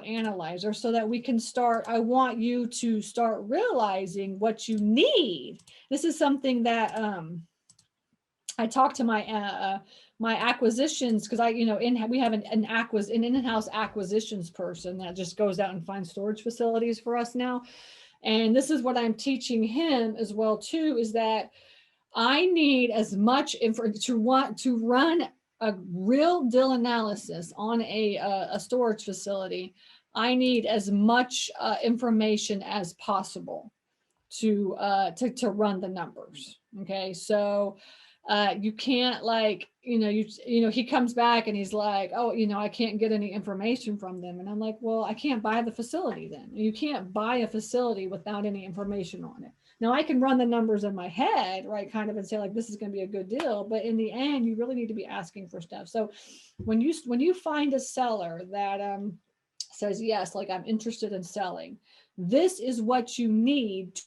analyzer so that we can start. I want you to start realizing what you need. This is something that I talk to my my acquisitions, because we have an in-house acquisitions person that just goes out and finds storage facilities for us now. And this is what I'm teaching him as well too, is that I need as much info to run a real deal analysis on a storage facility. I need as much information as possible to run the numbers. Okay, so you can't, like, he comes back and he's like, oh, I can't get any information from them. And I'm like, well, I can't buy the facility then. You can't buy a facility without any information on it. Now I can run the numbers in my head, right, kind of, and say like, this is going to be a good deal. But in the end, you really need to be asking for stuff. So when you find a seller that says, yes, like, I'm interested in selling, this is what you need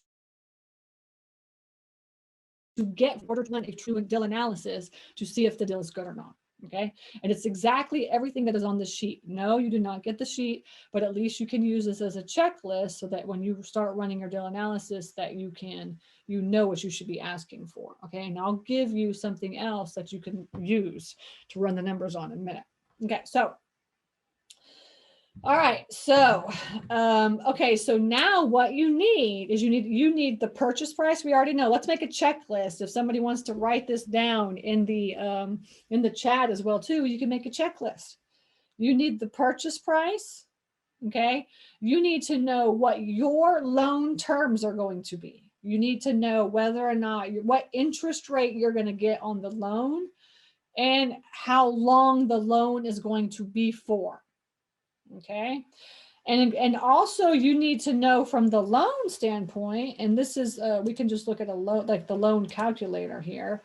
to get in order to run a true deal analysis to see if the deal is good or not. Okay. And it's exactly everything that is on the sheet. No, you do not get the sheet, but at least you can use this as a checklist so that when you start running your deal analysis, that you know what you should be asking for. Okay. And I'll give you something else that you can use to run the numbers on in a minute. Okay. So all right, so okay, so now what you need is you need the purchase price. We already know. Let's make a checklist. If somebody wants to write this down in the chat as well too, you can make a checklist. You need the purchase price. Okay, you need to know what your loan terms are going to be. You need to know whether or not what interest rate you're going to get on the loan, and how long the loan is going to be for. Okay. And also you need to know from the loan standpoint, and this is, we can just look at a loan, like the loan calculator here.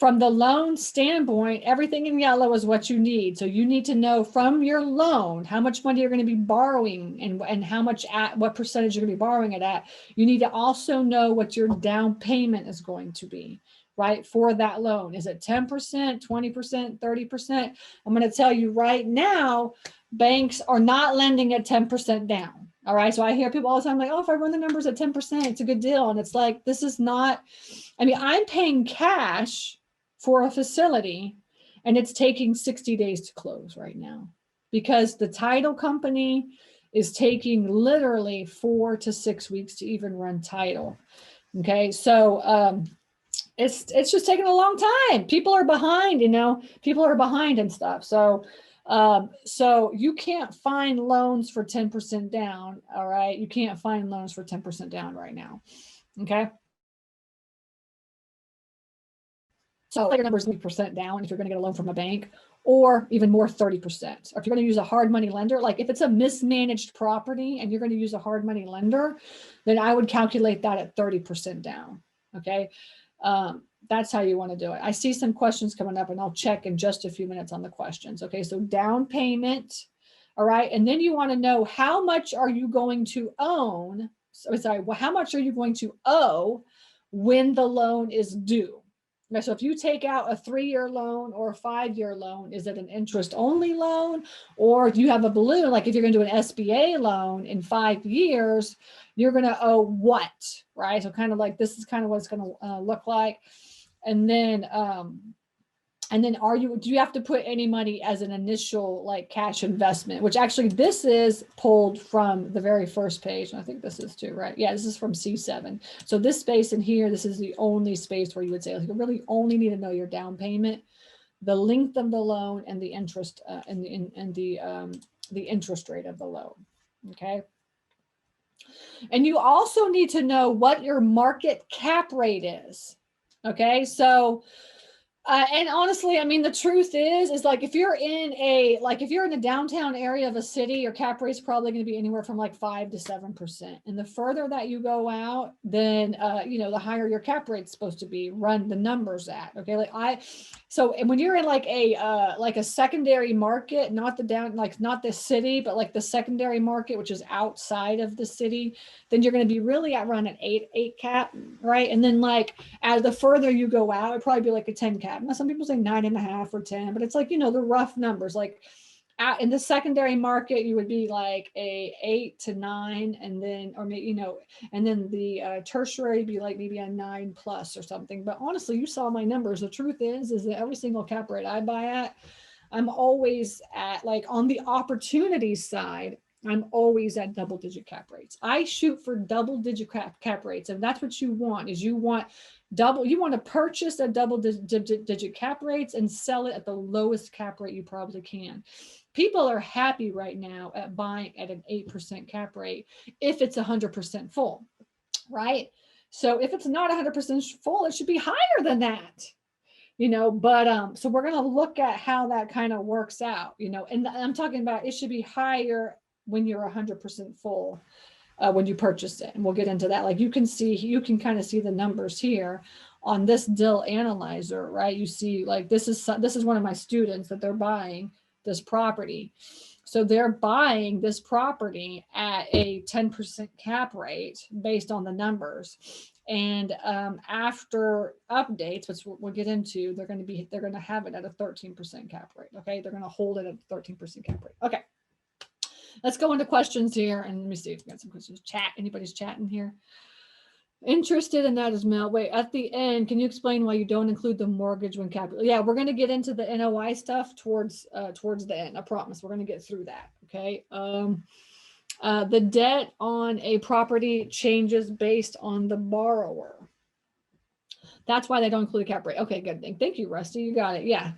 From the loan standpoint, everything in yellow is what you need. So you need to know from your loan, how much money you're going to be borrowing and how much what percentage you're going to be borrowing it at. You need to also know what your down payment is going to be, right, for that loan. Is it 10%, 20%, 30%? I'm going to tell you right now, banks are not lending at 10% down. All right. So I hear people all the time like, oh, if I run the numbers at 10%, it's a good deal. And it's like, this is not, I mean, I'm paying cash for a facility and it's taking 60 days to close right now because the title company is taking literally 4 to 6 weeks to even run title. Okay. So, it's just taking a long time. People are behind, people are behind and stuff. So you can't find loans for 10% down. All right. You can't find loans for 10% down right now. Okay. So your numbers 30% down if you're going to get a loan from a bank, or even more 30%. Or if you're going to use a hard money lender, like if it's a mismanaged property and you're going to use a hard money lender, then I would calculate that at 30% down. Okay. That's how you want to do it. I see some questions coming up and I'll check in just a few minutes on the questions. Okay. So down payment. All right. And then you want to know how much are you going to own? How much are you going to owe when the loan is due? Now, so if you take out a 3-year loan or a 5-year loan, is it an interest only loan? Or if you have a balloon, like if you're going to do an SBA loan in 5 years, you're going to owe what, right? So kind of like, this is kind of what it's going to look like. And then do you have to put any money as an initial like cash investment, which actually this is pulled from the very first page. And I think this is too, right? Yeah, this is from C7. So this space in here, this is the only space where you would say like, you really only need to know your down payment, the length of the loan, and the interest and the interest rate of the loan. Okay. And you also need to know what your market cap rate is. Okay. So and honestly, I mean, the truth is like if you're in a downtown area of a city, your cap rate is probably going to be anywhere from like 5 to 7%. And the further that you go out, then the higher your cap rate is supposed to be. Run the numbers at. Okay, and when you're in like a secondary market, not the city, but like the secondary market, which is outside of the city, then you're going to be really at around an 8 cap, right? And then like as the further you go out, it'd probably be like a 10 cap. Now some people say 9.5 or 10, but it's like, the rough numbers. Like in the secondary market, you would be like a 8 to 9, and then, or maybe, and then the tertiary would be like maybe a 9+ or something. But honestly, you saw my numbers. The truth is that every single cap rate I buy at, I'm always at, like, on the opportunity side, I'm always at double-digit cap rates. I shoot for double-digit cap rates, and that's what you want. Is you want to purchase at double-digit cap rates and sell it at the lowest cap rate you probably can. People are happy right now at buying at an 8% cap rate if it's 100% full, right? So if it's not 100% full, it should be higher than that. But so we're going to look at how that kind of works out, and I'm talking about it should be higher when you're 100% full, when you purchase it. And we'll get into that. Like you can kind of see the numbers here on this deal analyzer, right? You see, like, this is one of my students that they're buying this property. So they're buying this property at a 10% cap rate based on the numbers. And after updates, which we'll get into, they're going to have it at a 13% cap rate. Okay, they're going to hold it at a 13% cap rate. Okay, let's go into questions here, and let me see if we got some questions. Chat. Anybody's chatting here? Interested in that as Mel. Wait, at the end, can you explain why you don't include the mortgage when calculating? Yeah, we're going to get into the NOI stuff towards the end. I promise we're going to get through that. Okay. The debt on a property changes based on the borrower. That's why they don't include a cap rate. Okay, good thing. Thank you, Rusty. You got it. Yeah.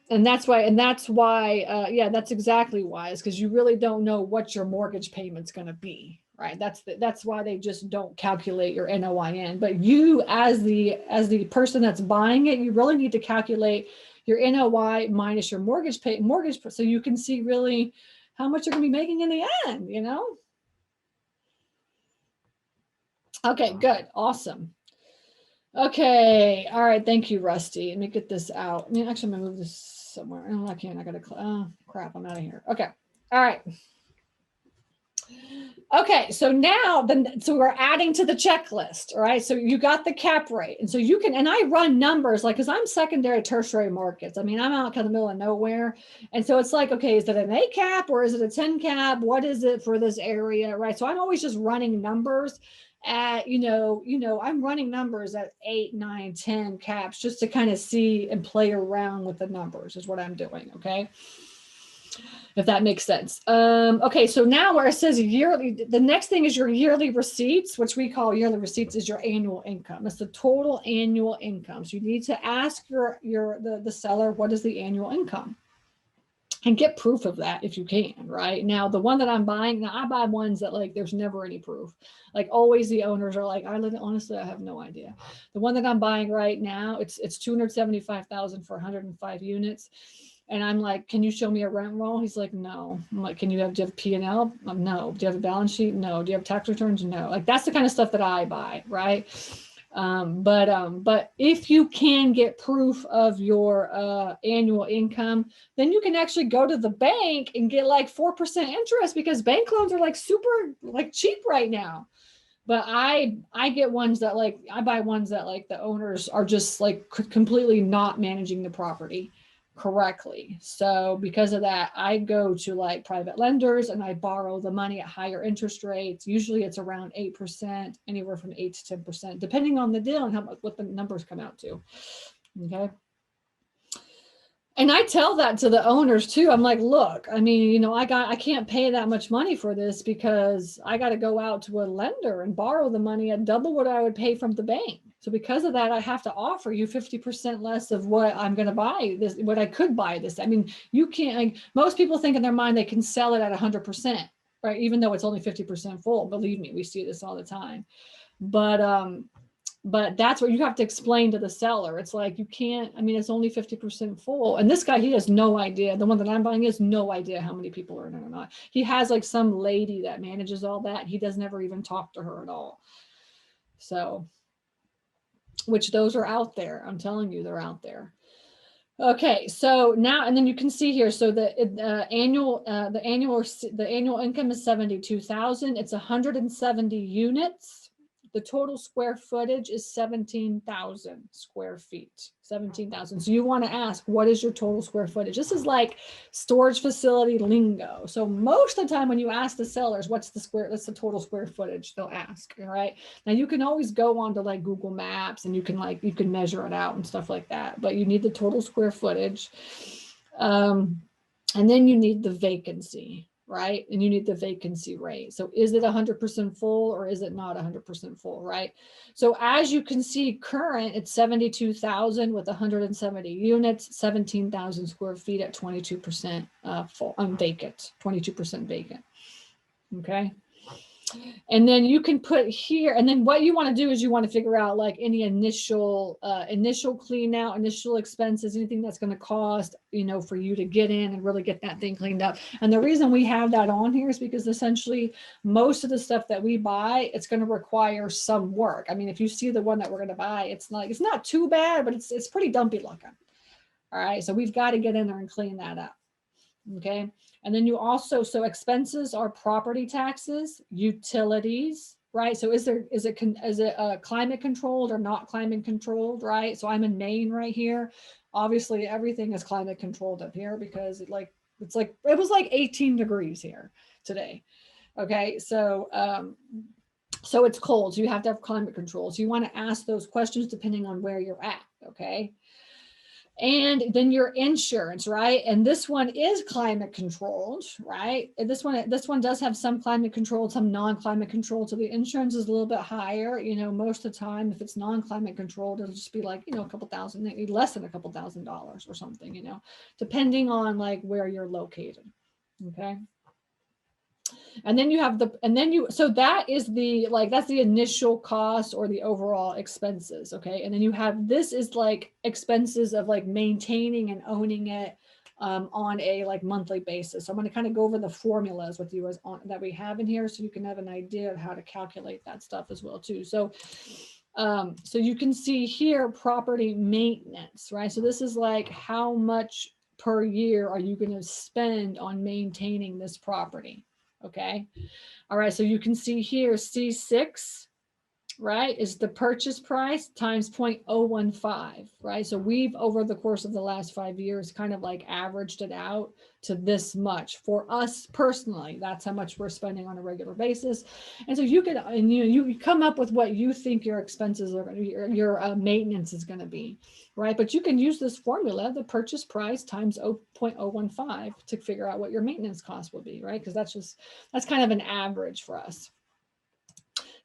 And that's why, yeah, that's exactly why, is because you really don't know what your mortgage payment's going to be, right? That's why they just don't calculate your NOI in. But you, as the person that's buying it, you really need to calculate your NOI minus your mortgage, so you can see really how much you're going to be making in the end, Okay, good. Awesome. Okay. All right. Thank you, Rusty. Let me get this out. I mean, actually, I'm going to move this somewhere. Oh, I can't. I got to, oh, crap. I'm out of here. Okay. All right. Okay. So now, so we're adding to the checklist. All right. So you got the cap rate. And so you can, and I run numbers, like, because I'm secondary, tertiary markets. I mean, I'm out in the middle of nowhere. And so it's like, okay, is it an 8 cap or is it a 10 cap? What is it for this area? Right. So I'm always just running numbers at, I'm running numbers at 8, 9, 10 caps just to kind of see and play around with the numbers is what I'm doing. Okay. If that makes sense. Okay. So now where it says yearly, the next thing is your yearly receipts, which we call yearly receipts, is your annual income. It's the total annual income. So you need to ask the seller, what is the annual income? And get proof of that if you can, right? Now, the one that I'm buying, now I buy ones that, like, there's never any proof. Like, always the owners are like, honestly, I have no idea. The one that I'm buying right now, it's $275,000 for 105 units. And I'm like, can you show me a rent roll? He's like, no. I'm like, do you have P&L? No. Do you have a balance sheet? No. Do you have tax returns? No. Like, that's the kind of stuff that I buy, right? But if you can get proof of your annual income, then you can actually go to the bank and get like 4% interest, because bank loans are like super like cheap right now. But I get ones that, like, I buy ones that, like, the owners are just like completely not managing the property correctly. So because of that, I go to like private lenders and I borrow the money at higher interest rates. Usually it's around 8%, anywhere from 8 to 10%, depending on the deal and what the numbers come out to. Okay. And I tell that to the owners too. I'm like, look, I mean, I can't pay that much money for this because I got to go out to a lender and borrow the money at double what I would pay from the bank. So because of that, I have to offer you 50% less of what I'm going to buy this, what I could buy this. I mean, you can't, like, most people think in their mind they can sell it at 100%, right? Even though it's only 50% full. Believe me, we see this all the time. But that's what you have to explain to the seller. It's like, you can't, I mean, it's only 50% full. And this guy, he has no idea. The one that I'm buying, he has no idea how many people are in it or not. He has like some lady that manages all that. He does never even talk to her at all. So, which those are out there. I'm telling you, they're out there. Okay, so now, and then you can see here, so the annual income is 72,000. It's 170 units. The total square footage is 17,000 square feet, 17,000. So you want to ask, what is your total square footage? This is like storage facility lingo. So most of the time when you ask the sellers, what's the total square footage, they'll ask, all right? Now you can always go on to like Google Maps and you can measure it out and stuff like that, but you need the total square footage. And then you need the vacancy, right? And you need the vacancy rate. So is it 100% full or is it not 100% full, right? So as you can see, current, it's 72,000 with 170 units, 17,000 square feet at 22% full, vacant, 22% vacant, okay? And then you can put here, and then what you want to do is you want to figure out like any initial clean out, initial expenses, anything that's going to cost, you know, for you to get in and really get that thing cleaned up. And the reason we have that on here is because essentially most of the stuff that we buy, it's going to require some work. I mean, if you see the one that we're going to buy, it's not too bad, but it's pretty dumpy looking. All right. So we've got to get in there and clean that up. Okay. And then you also, so expenses are property taxes, utilities, right? So is it climate controlled or not climate controlled, right? So I'm in Maine right here. Obviously everything is climate controlled up here because it was like 18 degrees here today. Okay. So it's cold. So you have to have climate control. So you want to ask those questions depending on where you're at. Okay. And then your insurance, right? And this one is climate controlled, right? And this one does have some climate controlled, some non-climate controlled. So the insurance is a little bit higher, you know, most of the time. If it's non-climate controlled, it'll just be like, you know, a couple thousand, maybe less than a couple $1,000s or something, you know, depending on like where you're located. Okay. And then you have so that is that's the initial cost or the overall expenses. Okay. And then you have, this is like expenses of like maintaining and owning it on a like monthly basis. So I'm going to kind of go over the formulas with you that we have in here so you can have an idea of how to calculate that stuff as well too. So you can see here property maintenance, right? So this is like how much per year are you going to spend on maintaining this property? Okay. All right. So you can see here C6, right, is the purchase price times 0.015, right? So we've, over the course of the last 5 years, kind of like averaged it out to this much for us personally. That's how much we're spending on a regular basis. And so you could, and you come up with what you think your expenses are going to be, your maintenance is going to be, right? But you can use this formula, the purchase price times 0.015 to figure out what your maintenance cost will be, right? Because that's kind of an average for us.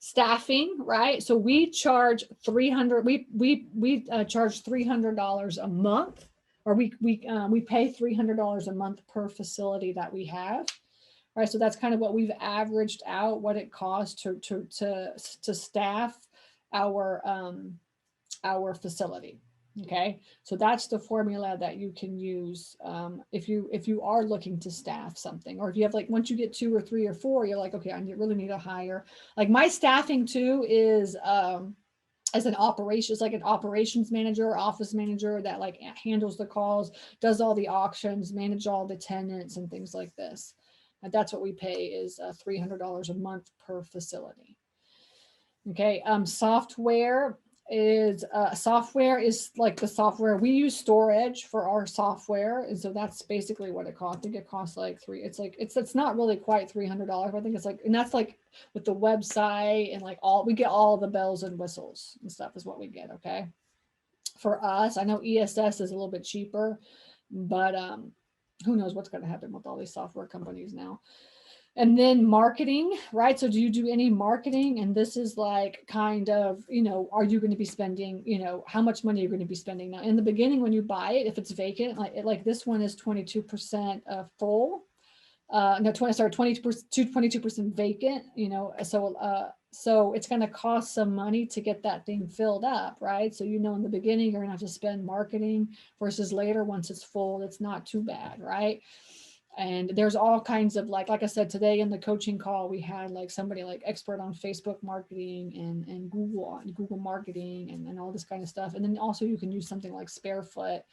Staffing, right? So we charge we charge $300 a month, or we pay $300 a month per facility that we have, right? So that's kind of what we've averaged out, what it costs to staff our facility. Okay, so that's the formula that you can use if you are looking to staff something, or if you have like, once you get 2 or 3 or 4, you're like, okay, I really need to hire. Like my staffing too is as an operations, like an operations manager or office manager that like handles the calls, does all the auctions, manage all the tenants and things like this. And that's what we pay, is $300 a month per facility. Okay, software is like the software we use, storage for our software, and so that's basically what it costs. I think it costs like it's not really quite $300. I think it's like, and that's like with the website and like we get all the bells and whistles and stuff is what we get. Okay, for us, I know ESS is a little bit cheaper, but who knows what's going to happen with all these software companies now. And then marketing, right? So do you do any marketing? And this is like kind of, you know, are you going to be spending, you know, how much money you're going to be spending? Now in the beginning, when you buy it, if it's vacant, like this one is 22% full, 22% vacant, you know, so it's going to cost some money to get that thing filled up, right? So, you know, in the beginning, you're going to have to spend marketing, versus later, once it's full, it's not too bad, right? And there's all kinds of like I said, today in the coaching call, we had like somebody like expert on Facebook marketing and Google marketing and all this kind of stuff. And then also you can use something like Sparefoot,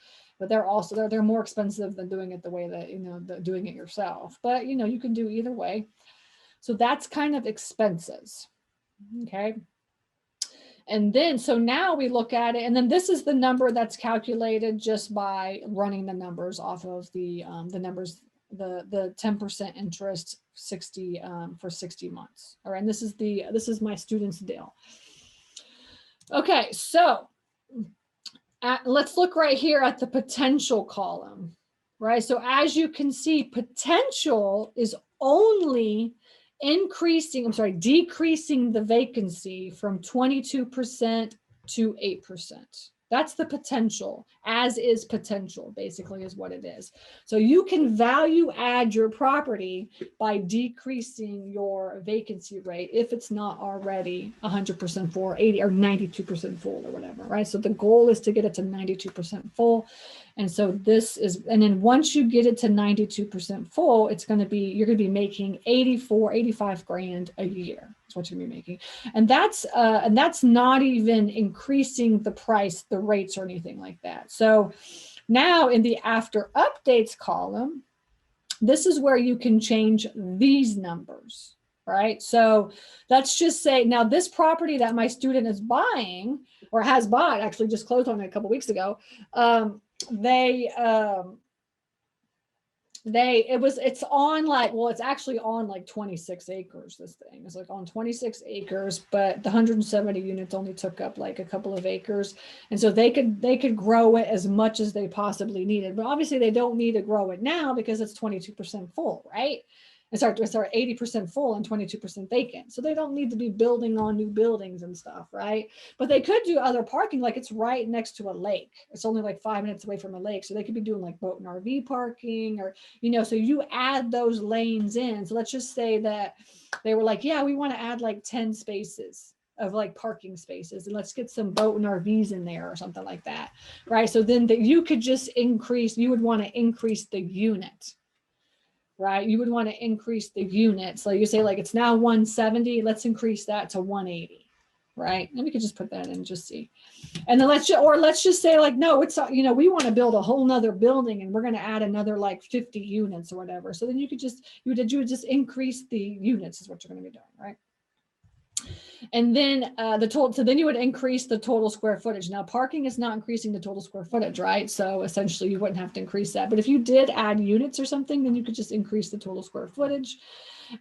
but they're more expensive than doing it the way that, you know, doing it yourself. But, you know, you can do either way. So that's kind of expenses. Okay. And then, so now we look at it, and then this is the number that's calculated just by running the numbers off of the numbers, the 10% interest, 60 for 60 months. All right, and this is my student's deal. Okay, so let's look right here at the potential column, right? So as you can see, potential is only decreasing the vacancy from 22% to 8%. That's the potential, as is potential, basically is what it is. So you can value add your property by decreasing your vacancy rate if it's not already 100% full, or 80 or 92% full or whatever, right? So the goal is to get it to 92% full. And so this is, and then once you get it to 92% full, you're going to be making 85 grand a year. That's what you're going to be making. And that's not even increasing the price, the rates or anything like that. So now in the after updates column, this is where you can change these numbers, right? So let's just say now this property that my student is buying or has bought, actually just closed on it a couple weeks ago, it's on like, well, it's actually on like 26 acres. This thing is like on 26 acres, but the 170 units only took up like a couple of acres. And so they could grow it as much as they possibly needed, but obviously they don't need to grow it now because it's 22% full, right? It's 80% full and 22% vacant. So they don't need to be building on new buildings and stuff, right? But they could do other parking, like it's right next to a lake. It's only like 5 minutes away from a lake. So they could be doing like boat and RV parking, or, so you add those lanes in. So let's just say that they were like, yeah, we want to add like 10 spaces of like parking spaces, and let's get some boat and RVs in there or something like that, right? So then you could just you would want to increase the unit, right? You would want to increase the units. So you say like it's now 170, let's increase that to 180, right? And we could just put that in and just see. And then let's just say like, no, it's, we want to build a whole nother building and we're going to add another like 50 units or whatever. So then you would just increase the units is what you're going to be doing, right? And then so then you would increase the total square footage. Now parking is not increasing the total square footage, right? So essentially you wouldn't have to increase that. But if you did add units or something, then you could just increase the total square footage.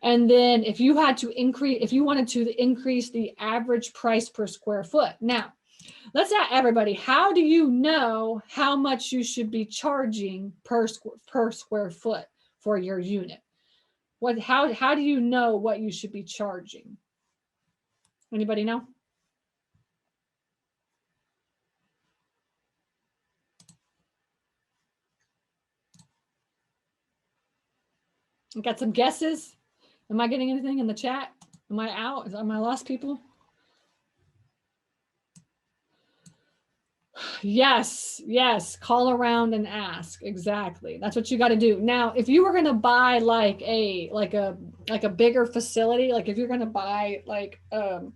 And then if you wanted to increase the average price per square foot. Now, let's ask everybody, how do you know how much you should be charging per square foot for your unit? How do you know what you should be charging? Anybody know? I got some guesses. Am I getting anything in the chat? Am I out? Am I lost, people? Yes. Call around and ask. Exactly. That's what you got to do. Now, if you were going to buy like a bigger facility, like if you're going to buy like $1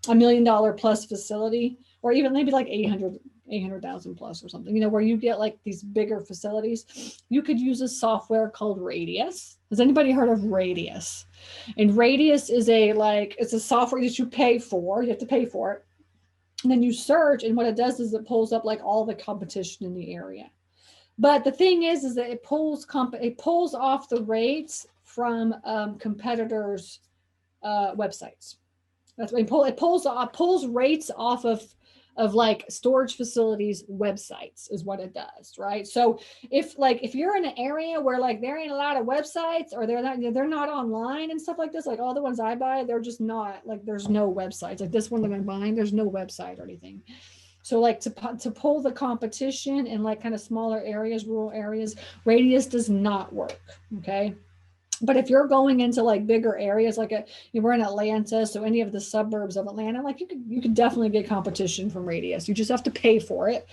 million plus facility, or even maybe like 800,000 plus or something, where you get like these bigger facilities, you could use a software called Radius. Has anybody heard of Radius? And Radius is it's a software that you pay for. You have to pay for it. And then you search, and what it does is it pulls up like all the competition in the area. But the thing is that it pulls off the rates from competitors' websites. That's what it pulls rates off of like storage facilities websites is what it does, right? So if you're in an area where like there ain't a lot of websites, or they're not online and stuff like this, like all the ones I buy, they're just not, like there's no websites. Like this one that I'm buying, there's no website or anything. So like to pull the competition in like kind of smaller areas, rural areas, Radius does not work. Okay. But if you're going into like bigger areas, like we're in Atlanta, so any of the suburbs of Atlanta, like you could definitely get competition from Radius. You just have to pay for it.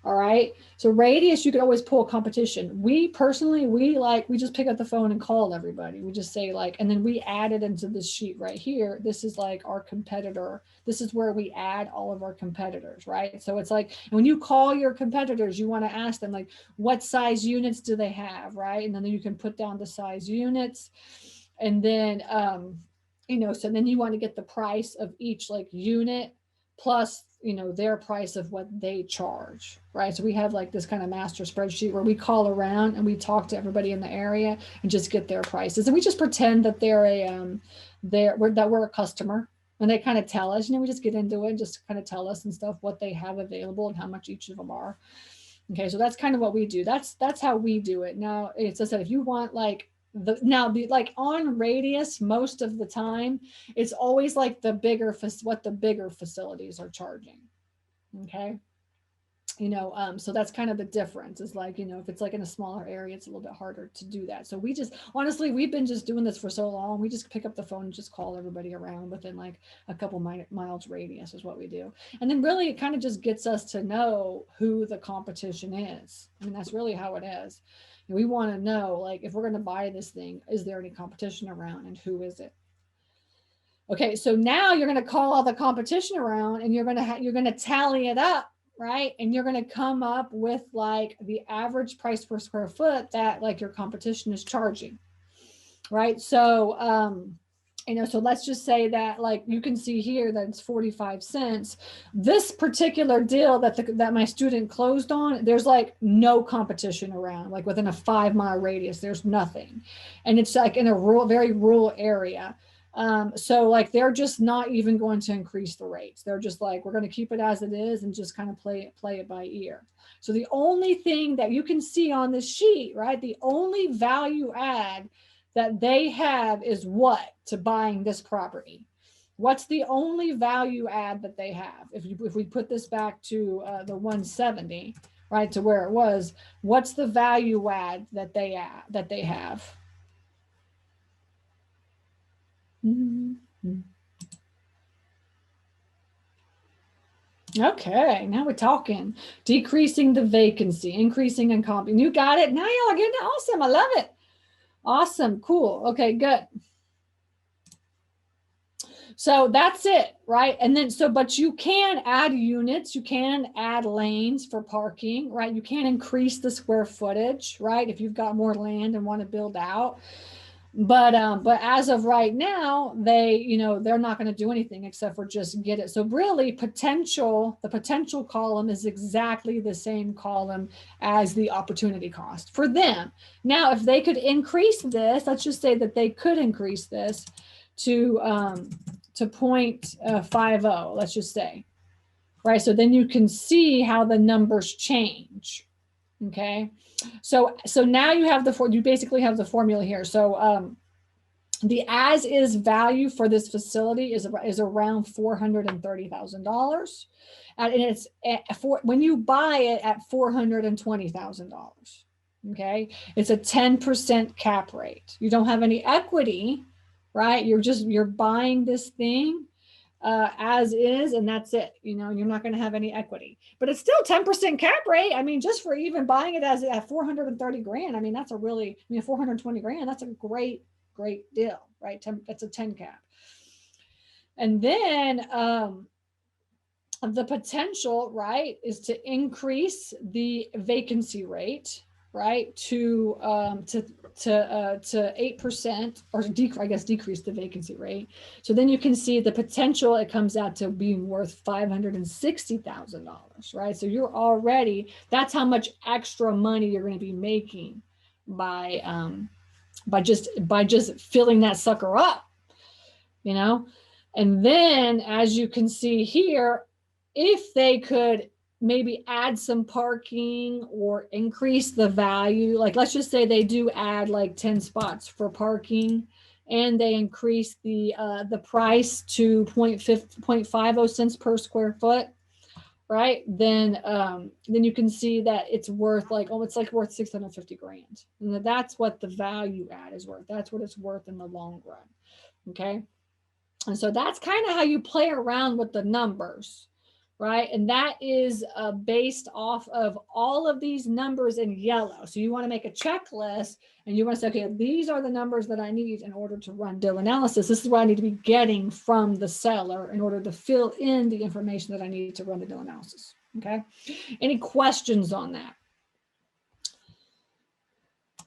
All right. So Radius, you could always pull competition. We personally, we just pick up the phone and call everybody. We just say like, and then we add it into this sheet right here. This is like our competitor. This is where we add all of our competitors, right? So it's like, when you call your competitors, you want to ask them like, what size units do they have, right? And then you can put down the size units. And then, so then you want to get the price of each like unit plus, you know, their price of what they charge, right? So we have like this kind of master spreadsheet where we call around and we talk to everybody in the area and just get their prices. And we just pretend that they're we're a customer, and they kind of tell us, you know, we just get into it and just kind of tell us and stuff what they have available and how much each of them are. Okay, so that's kind of what we do. That's how we do it. Now, it's just that if you want like the like on Radius, most of the time, it's always like what the bigger facilities are charging. Okay. You know, so that's kind of the difference, is like, you know, if it's like in a smaller area, it's a little bit harder to do that. So we just, honestly, we've been just doing this for so long, we just pick up the phone and just call everybody around within like a couple miles radius is what we do. And then really it kind of just gets us to know who the competition is. I mean, that's really how it is. And we want to know, like, if we're going to buy this thing, is there any competition around, and who is it? Okay, so now you're going to call all the competition around, and you're going to tally it up, right? And you're going to come up with like the average price per square foot that like your competition is charging, right? So, you know, so let's just say that, like, you can see here that it's 45 cents. This particular deal that my student closed on, there's like no competition around, like within a 5-mile radius, there's nothing. And it's like in a very rural area. So like they're just not even going to increase the rates. They're just like, we're going to keep it as it is and just kind of play it by ear. So the only thing that you can see on this sheet, right, the only value add that they have is what to buying this property. What's the only value add that they have? If we put this back to the 170, right, to where it was, what's the value add that they have? Mm-hmm. Okay, now we're talking. Decreasing the vacancy, increasing in comp. You got it. Now y'all are getting it. Awesome. I love it. Awesome. Cool. Okay, good. So that's it, right? And then, but you can add units, you can add lanes for parking, right? You can increase the square footage, right? If you've got more land and want to build out. But as of right now, they're not going to do anything except for just get it. So really, the potential column is exactly the same column as the opportunity cost for them. Now, if they could increase this, let's just say that they could increase this to 0.50, let's just say, right? So then you can see how the numbers change. Okay. So now you basically have the formula here. So the as is value for this facility is around $430,000, and it's when you buy it at $420,000. Okay, it's a 10% cap rate. You don't have any equity, right? You're buying this thing as is, and that's it. You know, you're not going to have any equity, but it's still 10% cap rate. I mean, just for even buying it at 430 grand. I mean, that's 420 grand. That's a great deal, right? That's a 10 cap. And then the potential, right, is to increase the vacancy rate, right, to 8%, or decrease the vacancy rate. So then you can see the potential, it comes out to being worth $560,000, right? So that's how much extra money you're going to be making by just filling that sucker up, you know? And then, as you can see here, if they could maybe add some parking or increase the value, like let's just say they do add like 10 spots for parking, and they increase the price to 0.50 cents per square foot, right? Then you can see that it's worth worth 650 grand. And that's what the value add is worth. That's what it's worth in the long run. Okay. And so that's kind of how you play around with the numbers, right? And that is based off of all of these numbers in yellow. So you want to make a checklist, and you want to say, okay, these are the numbers that I need in order to run deal analysis. This is what I need to be getting from the seller in order to fill in the information that I need to run the deal analysis. Okay. Any questions on that?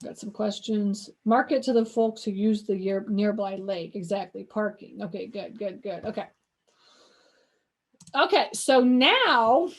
Got some questions. Market to the folks who use the nearby lake. Exactly. Parking. Okay, good. Okay. Okay, so now